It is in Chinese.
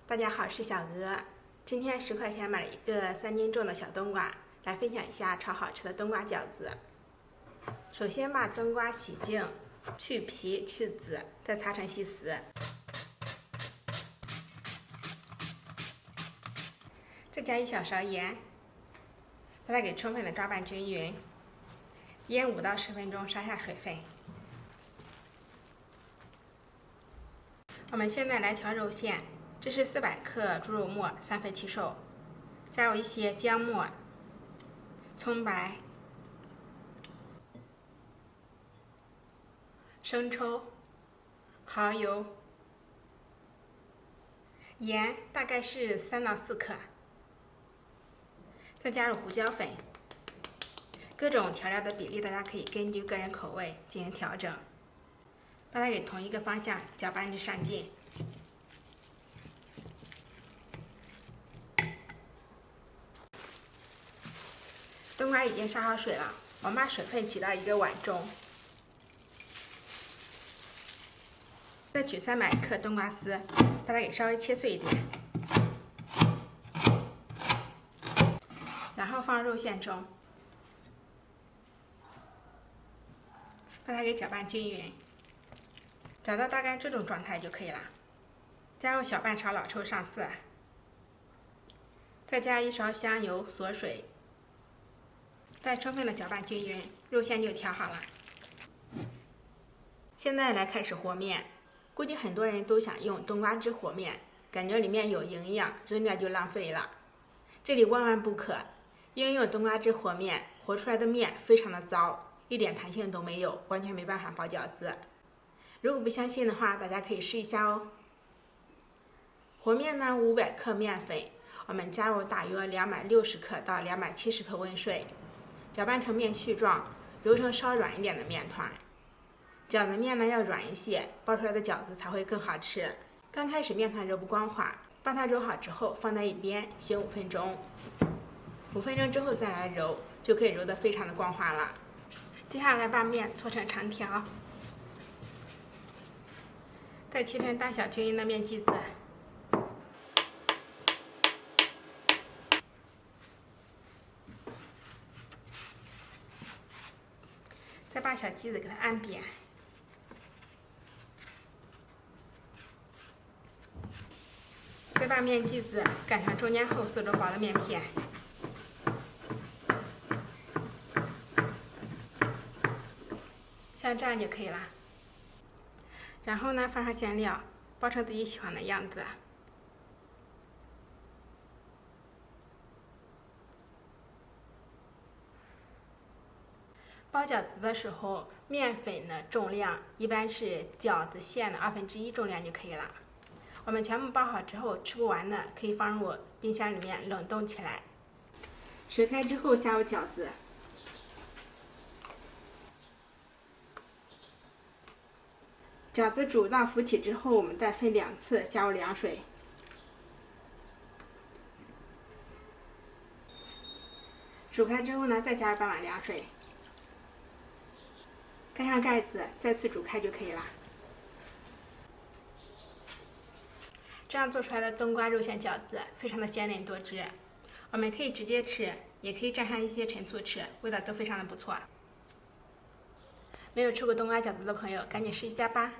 大家好，我是小鹅。今天10块钱买了一个3斤重的小冬瓜，来分享一下炒好吃的冬瓜饺子。首先把冬瓜洗净，去皮去籽，再擦成细丝。再加1小勺盐，把它给充分的抓拌均匀。腌5到10分钟，杀下水分。我们现在来调肉馅，这是400克猪肉末，3分齐手，加入一些姜末、葱白、生抽、蚝油、盐，大概是3到4克，再加入胡椒粉。各种调料的比例大家可以根据个人口味进行调整。把它给同一个方向搅拌至上劲。冬瓜已经杀好水了，我们把水分挤到一个碗中。再取300克冬瓜丝，把它给稍微切碎一点，然后放肉馅中，把它给搅拌均匀。搅到大概这种状态就可以了。加入小半勺老抽上色，再加1勺香油锁水，再充分的搅拌均匀，肉馅就调好了。现在来开始和面，估计很多人都想用冬瓜汁和面，感觉里面有营养，扔掉就浪费了。这里万万不可，因为用冬瓜汁和面，和出来的面非常的糟，一点弹性都没有，完全没办法包饺子。如果不相信的话，大家可以试一下哦。和面呢，500克面粉，我们加入大约260克到270克温水，搅拌成面絮状，揉成稍软一点的面团。饺子面呢要软一些，包出来的饺子才会更好吃。刚开始面团揉不光滑，把它揉好之后放在一边醒5分钟，5分钟之后再来揉，就可以揉得非常的光滑了。接下来把面搓成长条。再切成大小均匀的面剂子，再把小剂子给它按扁，再把面剂子擀成中间厚、四周薄的面片，像这样就可以了。然后呢，放上馅料，包成自己喜欢的样子。包饺子的时候，面粉的重量一般是饺子馅的1/2重量就可以了。我们全部包好之后，吃不完的可以放入冰箱里面冷冻起来。水开之后下入饺子。饺子煮到浮起之后，我们再分2次加入凉水。煮开之后呢，再加入半碗凉水，盖上盖子，再次煮开就可以了。这样做出来的冬瓜肉馅饺子非常的鲜嫩多汁，我们可以直接吃，也可以蘸上一些陈醋吃，味道都非常的不错。没有吃过冬瓜饺子的朋友，赶紧试一下吧。